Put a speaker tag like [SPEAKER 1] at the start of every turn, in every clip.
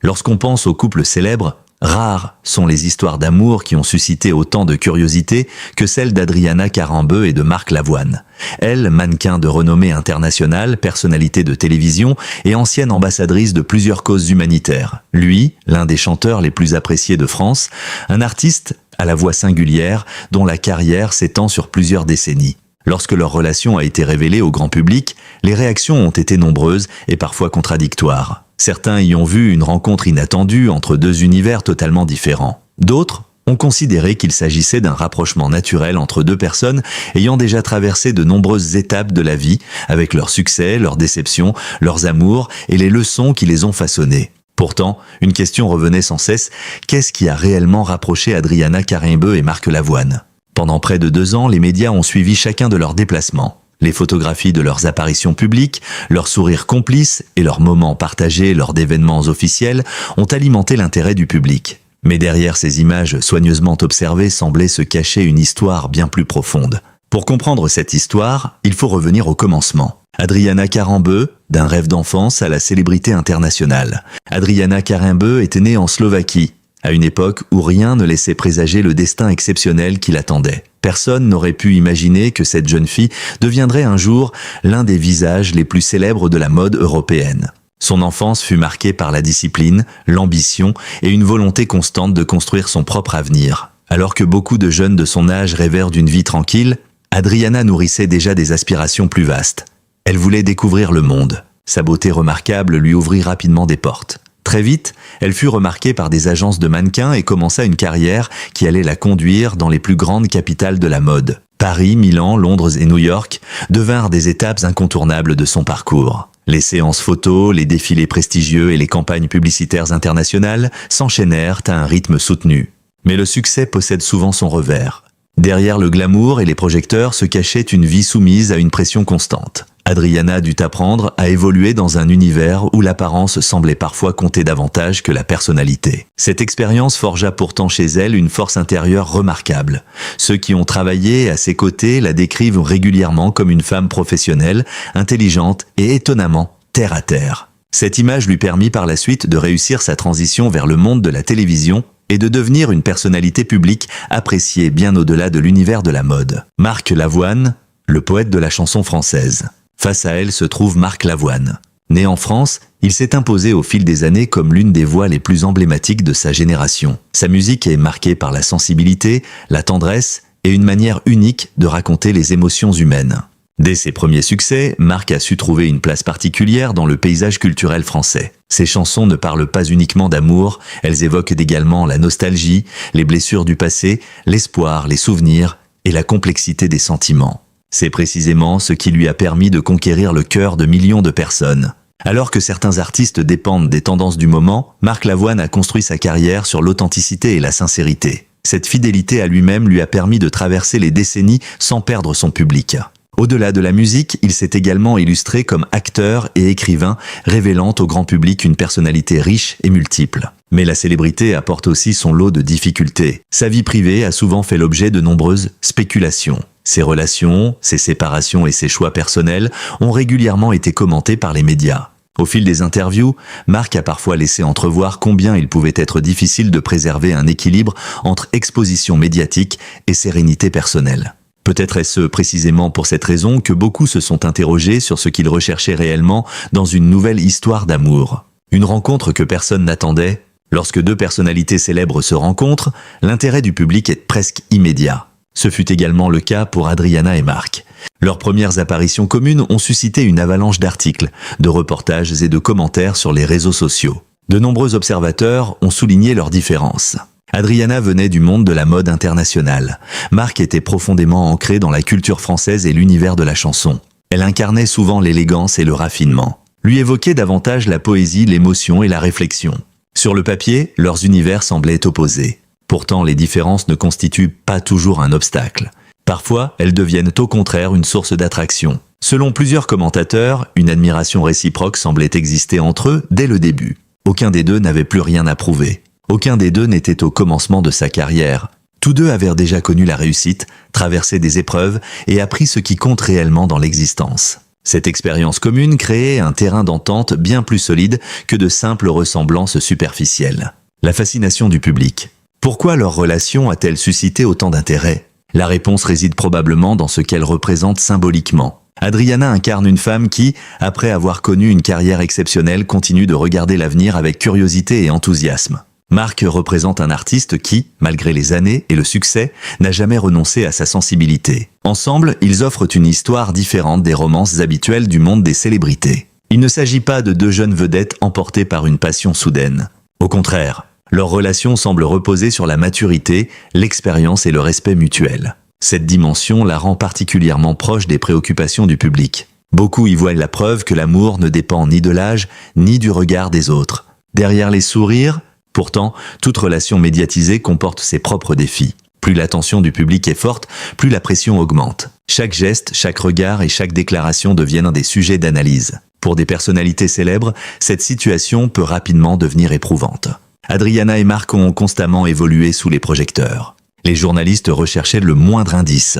[SPEAKER 1] Lorsqu'on pense aux couples célèbres, rares sont les histoires d'amour qui ont suscité autant de curiosité que celle d'Adriana Karembeu et de Marc Lavoine. Elle, mannequin de renommée internationale, personnalité de télévision et ancienne ambassadrice de plusieurs causes humanitaires. Lui, l'un des chanteurs les plus appréciés de France, un artiste à la voix singulière dont la carrière s'étend sur plusieurs décennies. Lorsque leur relation a été révélée au grand public, les réactions ont été nombreuses et parfois contradictoires. Certains y ont vu une rencontre inattendue entre deux univers totalement différents. D'autres ont considéré qu'il s'agissait d'un rapprochement naturel entre deux personnes ayant déjà traversé de nombreuses étapes de la vie, avec leurs succès, leurs déceptions, leurs amours et les leçons qui les ont façonnés. Pourtant, une question revenait sans cesse, qu'est-ce qui a réellement rapproché Adriana Karembeu et Marc Lavoine ? Pendant près de 2 ans, les médias ont suivi chacun de leurs déplacements. Les photographies de leurs apparitions publiques, leurs sourires complices et leurs moments partagés lors d'événements officiels ont alimenté l'intérêt du public. Mais derrière ces images soigneusement observées semblait se cacher une histoire bien plus profonde. Pour comprendre cette histoire, il faut revenir au commencement. Adriana Karembeu, d'un rêve d'enfance à la célébrité internationale. Adriana Karembeu était née en Slovaquie, à une époque où rien ne laissait présager le destin exceptionnel qui l'attendait. Personne n'aurait pu imaginer que cette jeune fille deviendrait un jour l'un des visages les plus célèbres de la mode européenne. Son enfance fut marquée par la discipline, l'ambition et une volonté constante de construire son propre avenir. Alors que beaucoup de jeunes de son âge rêvèrent d'une vie tranquille, Adriana nourrissait déjà des aspirations plus vastes. Elle voulait découvrir le monde. Sa beauté remarquable lui ouvrit rapidement des portes. Très vite, elle fut remarquée par des agences de mannequins et commença une carrière qui allait la conduire dans les plus grandes capitales de la mode. Paris, Milan, Londres et New York devinrent des étapes incontournables de son parcours. Les séances photos, les défilés prestigieux et les campagnes publicitaires internationales s'enchaînèrent à un rythme soutenu. Mais le succès possède souvent son revers. Derrière le glamour et les projecteurs se cachait une vie soumise à une pression constante. Adriana dut apprendre à évoluer dans un univers où l'apparence semblait parfois compter davantage que la personnalité. Cette expérience forgea pourtant chez elle une force intérieure remarquable. Ceux qui ont travaillé à ses côtés la décrivent régulièrement comme une femme professionnelle, intelligente et étonnamment terre à terre. Cette image lui permit par la suite de réussir sa transition vers le monde de la télévision et de devenir une personnalité publique appréciée bien au-delà de l'univers de la mode. Marc Lavoine, le poète de la chanson française. Face à elle se trouve Marc Lavoine. Né en France, il s'est imposé au fil des années comme l'une des voix les plus emblématiques de sa génération. Sa musique est marquée par la sensibilité, la tendresse et une manière unique de raconter les émotions humaines. Dès ses premiers succès, Marc a su trouver une place particulière dans le paysage culturel français. Ses chansons ne parlent pas uniquement d'amour, elles évoquent également la nostalgie, les blessures du passé, l'espoir, les souvenirs et la complexité des sentiments. C'est précisément ce qui lui a permis de conquérir le cœur de millions de personnes. Alors que certains artistes dépendent des tendances du moment, Marc Lavoine a construit sa carrière sur l'authenticité et la sincérité. Cette fidélité à lui-même lui a permis de traverser les décennies sans perdre son public. Au-delà de la musique, il s'est également illustré comme acteur et écrivain, révélant au grand public une personnalité riche et multiple. Mais la célébrité apporte aussi son lot de difficultés. Sa vie privée a souvent fait l'objet de nombreuses spéculations. Ses relations, ses séparations et ses choix personnels ont régulièrement été commentés par les médias. Au fil des interviews, Marc a parfois laissé entrevoir combien il pouvait être difficile de préserver un équilibre entre exposition médiatique et sérénité personnelle. Peut-être est-ce précisément pour cette raison que beaucoup se sont interrogés sur ce qu'ils recherchaient réellement dans une nouvelle histoire d'amour. Une rencontre que personne n'attendait. Lorsque deux personnalités célèbres se rencontrent, l'intérêt du public est presque immédiat. Ce fut également le cas pour Adriana et Marc. Leurs premières apparitions communes ont suscité une avalanche d'articles, de reportages et de commentaires sur les réseaux sociaux. De nombreux observateurs ont souligné leurs différences. Adriana venait du monde de la mode internationale. Marc était profondément ancré dans la culture française et l'univers de la chanson. Elle incarnait souvent l'élégance et le raffinement. Lui évoquait davantage la poésie, l'émotion et la réflexion. Sur le papier, leurs univers semblaient opposés. Pourtant, les différences ne constituent pas toujours un obstacle. Parfois, elles deviennent au contraire une source d'attraction. Selon plusieurs commentateurs, une admiration réciproque semblait exister entre eux dès le début. Aucun des deux n'avait plus rien à prouver. Aucun des deux n'était au commencement de sa carrière. Tous deux avaient déjà connu la réussite, traversé des épreuves et appris ce qui compte réellement dans l'existence. Cette expérience commune créait un terrain d'entente bien plus solide que de simples ressemblances superficielles. La fascination du public. Pourquoi leur relation a-t-elle suscité autant d'intérêt? La réponse réside probablement dans ce qu'elle représente symboliquement. Adriana incarne une femme qui, après avoir connu une carrière exceptionnelle, continue de regarder l'avenir avec curiosité et enthousiasme. Marc représente un artiste qui, malgré les années et le succès, n'a jamais renoncé à sa sensibilité. Ensemble, ils offrent une histoire différente des romances habituelles du monde des célébrités. Il ne s'agit pas de deux jeunes vedettes emportées par une passion soudaine. Au contraire, leur relation semble reposer sur la maturité, l'expérience et le respect mutuel. Cette dimension la rend particulièrement proche des préoccupations du public. Beaucoup y voient la preuve que l'amour ne dépend ni de l'âge, ni du regard des autres. Derrière les sourires, pourtant, toute relation médiatisée comporte ses propres défis. Plus l'attention du public est forte, plus la pression augmente. Chaque geste, chaque regard et chaque déclaration deviennent des sujets d'analyse. Pour des personnalités célèbres, cette situation peut rapidement devenir éprouvante. Adriana et Marc ont constamment évolué sous les projecteurs. Les journalistes recherchaient le moindre indice.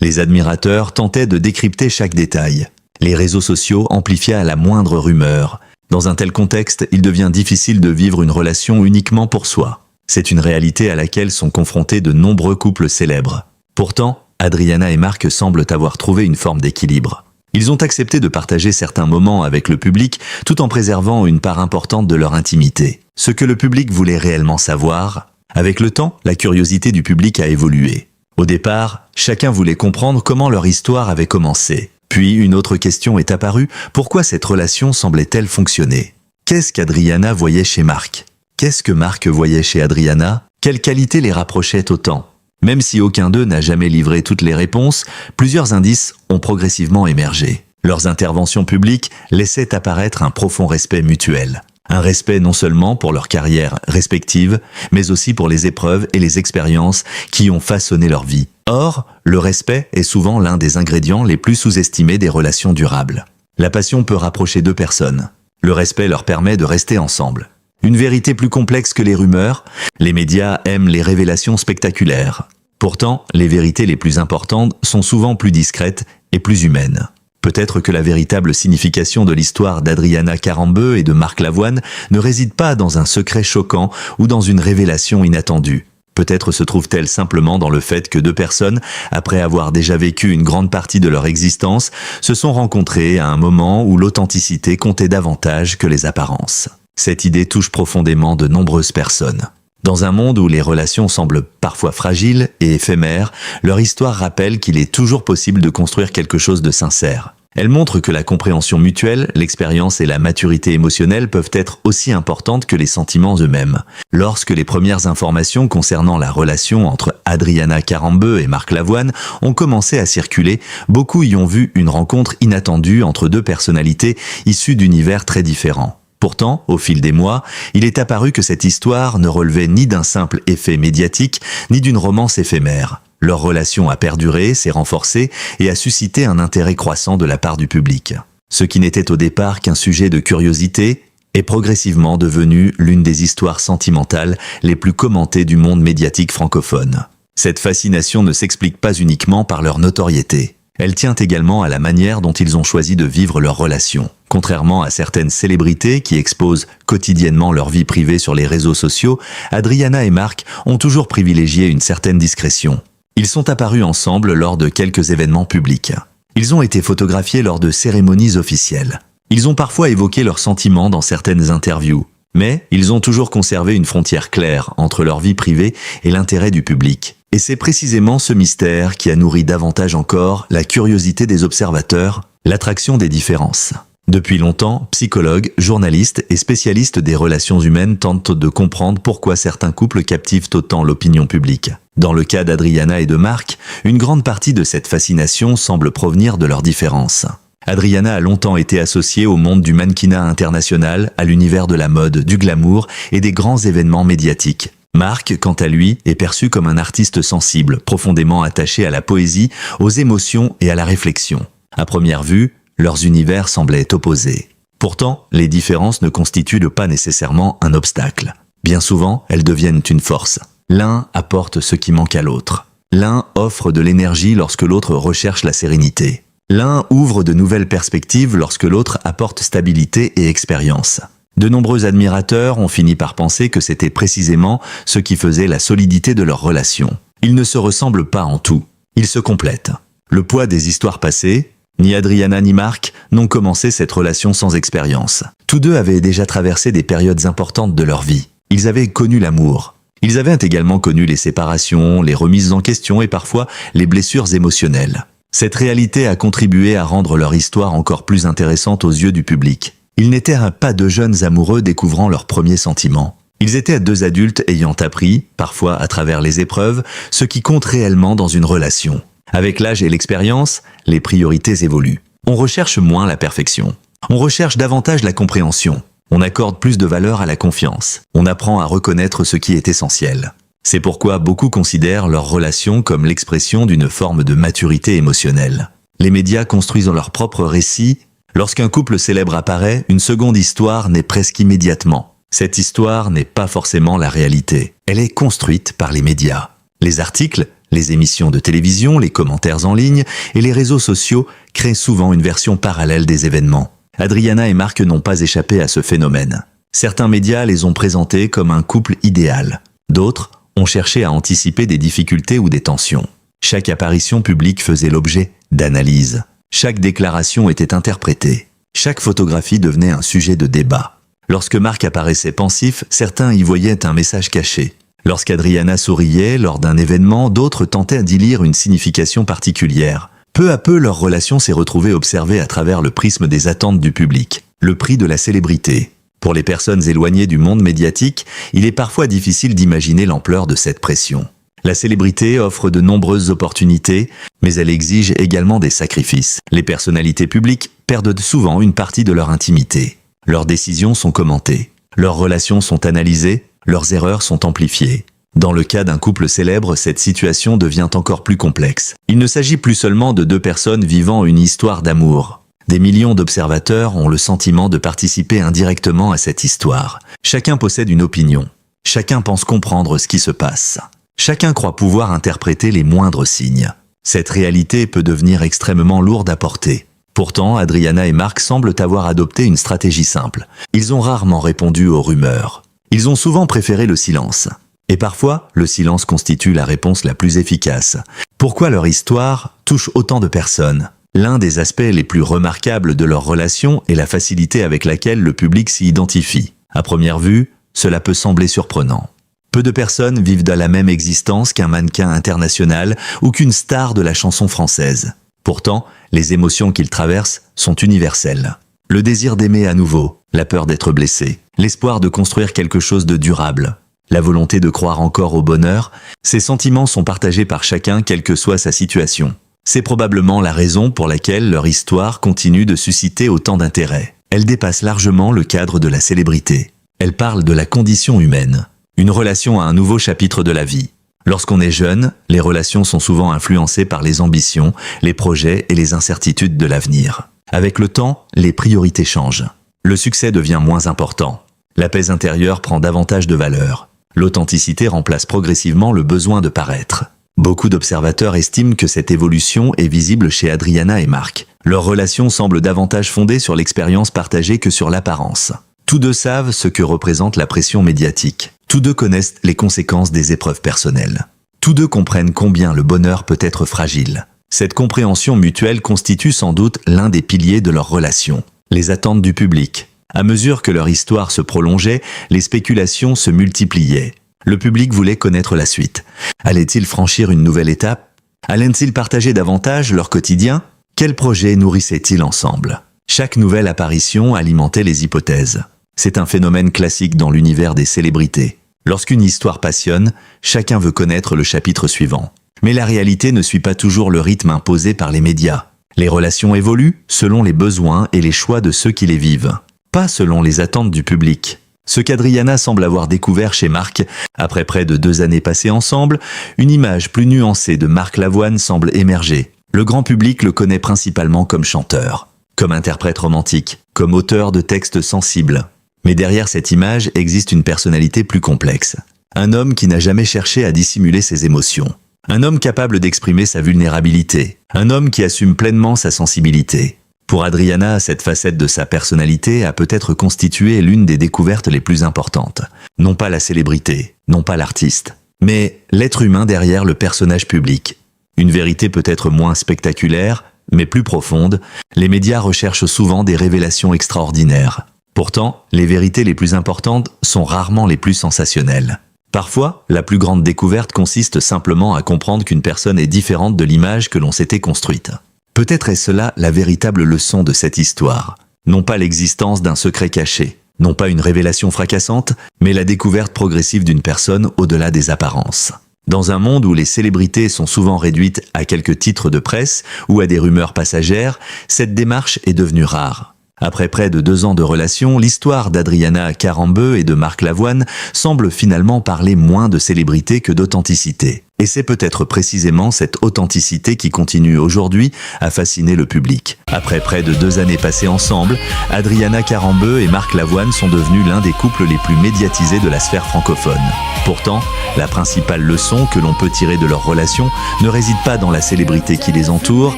[SPEAKER 1] Les admirateurs tentaient de décrypter chaque détail. Les réseaux sociaux amplifiaient la moindre rumeur. Dans un tel contexte, il devient difficile de vivre une relation uniquement pour soi. C'est une réalité à laquelle sont confrontés de nombreux couples célèbres. Pourtant, Adriana et Marc semblent avoir trouvé une forme d'équilibre. Ils ont accepté de partager certains moments avec le public tout en préservant une part importante de leur intimité. Ce que le public voulait réellement savoir, avec le temps, la curiosité du public a évolué. Au départ, chacun voulait comprendre comment leur histoire avait commencé. Puis une autre question est apparue, pourquoi cette relation semblait-elle fonctionner? Qu'est-ce qu'Adriana voyait chez Marc? Qu'est-ce que Marc voyait chez Adriana? Quelles qualités les rapprochaient autant? Même si aucun d'eux n'a jamais livré toutes les réponses, plusieurs indices ont progressivement émergé. Leurs interventions publiques laissaient apparaître un profond respect mutuel. Un respect non seulement pour leurs carrières respectives, mais aussi pour les épreuves et les expériences qui ont façonné leur vie. Or, le respect est souvent l'un des ingrédients les plus sous-estimés des relations durables. La passion peut rapprocher deux personnes. Le respect leur permet de rester ensemble. Une vérité plus complexe que les rumeurs, les médias aiment les révélations spectaculaires. Pourtant, les vérités les plus importantes sont souvent plus discrètes et plus humaines. Peut-être que la véritable signification de l'histoire d'Adriana Carambeu et de Marc Lavoine ne réside pas dans un secret choquant ou dans une révélation inattendue. Peut-être se trouve-t-elle simplement dans le fait que deux personnes, après avoir déjà vécu une grande partie de leur existence, se sont rencontrées à un moment où l'authenticité comptait davantage que les apparences. Cette idée touche profondément de nombreuses personnes. Dans un monde où les relations semblent parfois fragiles et éphémères, leur histoire rappelle qu'il est toujours possible de construire quelque chose de sincère. Elle montre que la compréhension mutuelle, l'expérience et la maturité émotionnelle peuvent être aussi importantes que les sentiments eux-mêmes. Lorsque les premières informations concernant la relation entre Adriana Carambeu et Marc Lavoine ont commencé à circuler, beaucoup y ont vu une rencontre inattendue entre deux personnalités issues d'univers très différents. Pourtant, au fil des mois, il est apparu que cette histoire ne relevait ni d'un simple effet médiatique, ni d'une romance éphémère. Leur relation a perduré, s'est renforcée et a suscité un intérêt croissant de la part du public. Ce qui n'était au départ qu'un sujet de curiosité est progressivement devenu l'une des histoires sentimentales les plus commentées du monde médiatique francophone. Cette fascination ne s'explique pas uniquement par leur notoriété. Elle tient également à la manière dont ils ont choisi de vivre leur relation. Contrairement à certaines célébrités qui exposent quotidiennement leur vie privée sur les réseaux sociaux, Adriana et Marc ont toujours privilégié une certaine discrétion. Ils sont apparus ensemble lors de quelques événements publics. Ils ont été photographiés lors de cérémonies officielles. Ils ont parfois évoqué leurs sentiments dans certaines interviews. Mais ils ont toujours conservé une frontière claire entre leur vie privée et l'intérêt du public. Et c'est précisément ce mystère qui a nourri davantage encore la curiosité des observateurs, l'attraction des différences. Depuis longtemps, psychologues, journalistes et spécialistes des relations humaines tentent de comprendre pourquoi certains couples captivent autant l'opinion publique. Dans le cas d'Adriana et de Marc, une grande partie de cette fascination semble provenir de leurs différences. Adriana a longtemps été associée au monde du mannequinat international, à l'univers de la mode, du glamour et des grands événements médiatiques. Marc, quant à lui, est perçu comme un artiste sensible, profondément attaché à la poésie, aux émotions et à la réflexion. À première vue, leurs univers semblaient opposés. Pourtant, les différences ne constituent pas nécessairement un obstacle. Bien souvent, elles deviennent une force. L'un apporte ce qui manque à l'autre. L'un offre de l'énergie lorsque l'autre recherche la sérénité. L'un ouvre de nouvelles perspectives lorsque l'autre apporte stabilité et expérience. De nombreux admirateurs ont fini par penser que c'était précisément ce qui faisait la solidité de leur relation. Ils ne se ressemblent pas en tout, ils se complètent. Le poids des histoires passées, ni Adriana ni Marc n'ont commencé cette relation sans expérience. Tous deux avaient déjà traversé des périodes importantes de leur vie. Ils avaient connu l'amour. Ils avaient également connu les séparations, les remises en question et parfois les blessures émotionnelles. Cette réalité a contribué à rendre leur histoire encore plus intéressante aux yeux du public. Ils n'étaient pas deux jeunes amoureux découvrant leurs premiers sentiments. Ils étaient deux adultes ayant appris, parfois à travers les épreuves, ce qui compte réellement dans une relation. Avec l'âge et l'expérience, les priorités évoluent. On recherche moins la perfection. On recherche davantage la compréhension. On accorde plus de valeur à la confiance. On apprend à reconnaître ce qui est essentiel. C'est pourquoi beaucoup considèrent leur relation comme l'expression d'une forme de maturité émotionnelle. Les médias construisent leur propre récit. Lorsqu'un couple célèbre apparaît, une seconde histoire naît presque immédiatement. Cette histoire n'est pas forcément la réalité. Elle est construite par les médias. Les articles, les émissions de télévision, les commentaires en ligne et les réseaux sociaux créent souvent une version parallèle des événements. Adriana et Marc n'ont pas échappé à ce phénomène. Certains médias les ont présentés comme un couple idéal. D'autres ont cherché à anticiper des difficultés ou des tensions. Chaque apparition publique faisait l'objet d'analyses. Chaque déclaration était interprétée. Chaque photographie devenait un sujet de débat. Lorsque Marc apparaissait pensif, certains y voyaient un message caché. Lorsqu'Adriana souriait lors d'un événement, d'autres tentaient d'y lire une signification particulière. Peu à peu, leur relation s'est retrouvée observée à travers le prisme des attentes du public, le prix de la célébrité. Pour les personnes éloignées du monde médiatique, il est parfois difficile d'imaginer l'ampleur de cette pression. La célébrité offre de nombreuses opportunités, mais elle exige également des sacrifices. Les personnalités publiques perdent souvent une partie de leur intimité. Leurs décisions sont commentées, leurs relations sont analysées, leurs erreurs sont amplifiées. Dans le cas d'un couple célèbre, cette situation devient encore plus complexe. Il ne s'agit plus seulement de deux personnes vivant une histoire d'amour. Des millions d'observateurs ont le sentiment de participer indirectement à cette histoire. Chacun possède une opinion. Chacun pense comprendre ce qui se passe. Chacun croit pouvoir interpréter les moindres signes. Cette réalité peut devenir extrêmement lourde à porter. Pourtant, Adriana et Marc semblent avoir adopté une stratégie simple. Ils ont rarement répondu aux rumeurs. Ils ont souvent préféré le silence. Et parfois, le silence constitue la réponse la plus efficace. Pourquoi leur histoire touche autant de personnes ? L'un des aspects les plus remarquables de leur relation est la facilité avec laquelle le public s'y identifie. À première vue, cela peut sembler surprenant. Peu de personnes vivent dans la même existence qu'un mannequin international ou qu'une star de la chanson française. Pourtant, les émotions qu'ils traversent sont universelles. Le désir d'aimer à nouveau, la peur d'être blessé, l'espoir de construire quelque chose de durable, la volonté de croire encore au bonheur, ces sentiments sont partagés par chacun quelle que soit sa situation. C'est probablement la raison pour laquelle leur histoire continue de susciter autant d'intérêt. Elle dépasse largement le cadre de la célébrité. Elle parle de la condition humaine. Une relation à un nouveau chapitre de la vie. Lorsqu'on est jeune, les relations sont souvent influencées par les ambitions, les projets et les incertitudes de l'avenir. Avec le temps, les priorités changent. Le succès devient moins important. La paix intérieure prend davantage de valeur. L'authenticité remplace progressivement le besoin de paraître. Beaucoup d'observateurs estiment que cette évolution est visible chez Adriana et Marc. Leur relation semble davantage fondée sur l'expérience partagée que sur l'apparence. Tous deux savent ce que représente la pression médiatique. Tous deux connaissent les conséquences des épreuves personnelles. Tous deux comprennent combien le bonheur peut être fragile. Cette compréhension mutuelle constitue sans doute l'un des piliers de leur relation. Les attentes du public. À mesure que leur histoire se prolongeait, les spéculations se multipliaient. Le public voulait connaître la suite. Allaient-ils franchir une nouvelle étape ? Allaient-ils partager davantage leur quotidien ? Quels projets nourrissaient-ils ensemble ? Chaque nouvelle apparition alimentait les hypothèses. C'est un phénomène classique dans l'univers des célébrités. Lorsqu'une histoire passionne, chacun veut connaître le chapitre suivant. Mais la réalité ne suit pas toujours le rythme imposé par les médias. Les relations évoluent selon les besoins et les choix de ceux qui les vivent, pas selon les attentes du public. Ce qu'Adriana semble avoir découvert chez Marc, après près de 2 années passées ensemble, une image plus nuancée de Marc Lavoine semble émerger. Le grand public le connaît principalement comme chanteur, comme interprète romantique, comme auteur de textes sensibles. Mais derrière cette image existe une personnalité plus complexe. Un homme qui n'a jamais cherché à dissimuler ses émotions. Un homme capable d'exprimer sa vulnérabilité. Un homme qui assume pleinement sa sensibilité. Pour Adriana, cette facette de sa personnalité a peut-être constitué l'une des découvertes les plus importantes. Non pas la célébrité, non pas l'artiste, mais l'être humain derrière le personnage public. Une vérité peut-être moins spectaculaire, mais plus profonde, les médias recherchent souvent des révélations extraordinaires. Pourtant, les vérités les plus importantes sont rarement les plus sensationnelles. Parfois, la plus grande découverte consiste simplement à comprendre qu'une personne est différente de l'image que l'on s'était construite. Peut-être est cela la véritable leçon de cette histoire. Non pas l'existence d'un secret caché, non pas une révélation fracassante, mais la découverte progressive d'une personne au-delà des apparences. Dans un monde où les célébrités sont souvent réduites à quelques titres de presse ou à des rumeurs passagères, cette démarche est devenue rare. Après près de 2 ans de relation, l'histoire d'Adriana Karembeu et de Marc Lavoine semble finalement parler moins de célébrité que d'authenticité. Et c'est peut-être précisément cette authenticité qui continue aujourd'hui à fasciner le public. Après près de 2 années passées ensemble, Adriana Karembeu et Marc Lavoine sont devenus l'un des couples les plus médiatisés de la sphère francophone. Pourtant, la principale leçon que l'on peut tirer de leur relation ne réside pas dans la célébrité qui les entoure,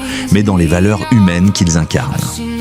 [SPEAKER 1] mais dans les valeurs humaines qu'ils incarnent.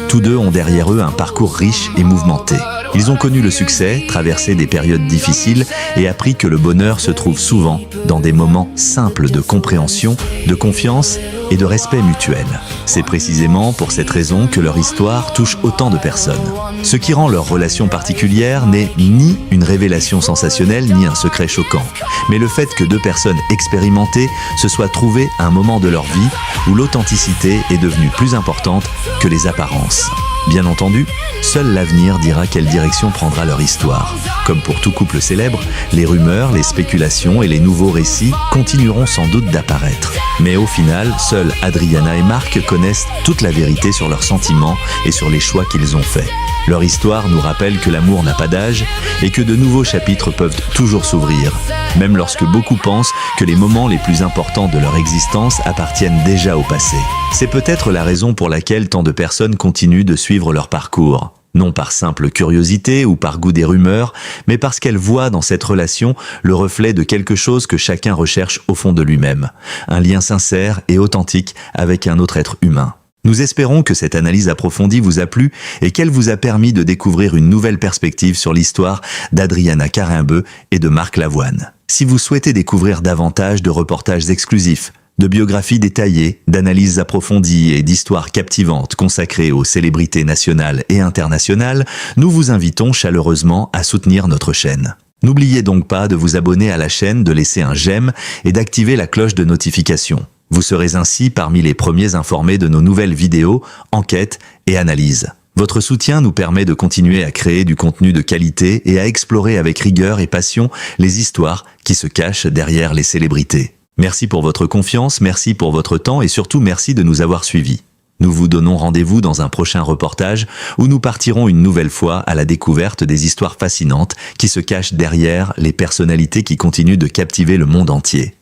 [SPEAKER 1] Tous deux ont derrière eux un parcours riche et mouvementé. Ils ont connu le succès, traversé des périodes difficiles et appris que le bonheur se trouve souvent dans des moments simples de compréhension, de confiance et de respect mutuel. C'est précisément pour cette raison que leur histoire touche autant de personnes. Ce qui rend leur relation particulière n'est ni une révélation sensationnelle ni un secret choquant, mais le fait que 2 personnes expérimentées se soient trouvées à un moment de leur vie où l'authenticité est devenue plus importante que les apparences. Bien entendu, seul l'avenir dira quelle direction prendra leur histoire. Comme pour tout couple célèbre, les rumeurs, les spéculations et les nouveaux récits continueront sans doute d'apparaître. Mais au final, seuls Adriana et Marc connaissent toute la vérité sur leurs sentiments et sur les choix qu'ils ont faits. Leur histoire nous rappelle que l'amour n'a pas d'âge et que de nouveaux chapitres peuvent toujours s'ouvrir, même lorsque beaucoup pensent que les moments les plus importants de leur existence appartiennent déjà au passé. C'est peut-être la raison pour laquelle tant de personnes continuent de suivre leur parcours. Non par simple curiosité ou par goût des rumeurs, mais parce qu'elles voient dans cette relation le reflet de quelque chose que chacun recherche au fond de lui-même. Un lien sincère et authentique avec un autre être humain. Nous espérons que cette analyse approfondie vous a plu et qu'elle vous a permis de découvrir une nouvelle perspective sur l'histoire d'Adriana Karembeu et de Marc Lavoine. Si vous souhaitez découvrir davantage de reportages exclusifs, de biographies détaillées, d'analyses approfondies et d'histoires captivantes consacrées aux célébrités nationales et internationales, nous vous invitons chaleureusement à soutenir notre chaîne. N'oubliez donc pas de vous abonner à la chaîne, de laisser un j'aime et d'activer la cloche de notification. Vous serez ainsi parmi les premiers informés de nos nouvelles vidéos, enquêtes et analyses. Votre soutien nous permet de continuer à créer du contenu de qualité et à explorer avec rigueur et passion les histoires qui se cachent derrière les célébrités. Merci pour votre confiance, merci pour votre temps et surtout merci de nous avoir suivis. Nous vous donnons rendez-vous dans un prochain reportage où nous partirons une nouvelle fois à la découverte des histoires fascinantes qui se cachent derrière les personnalités qui continuent de captiver le monde entier.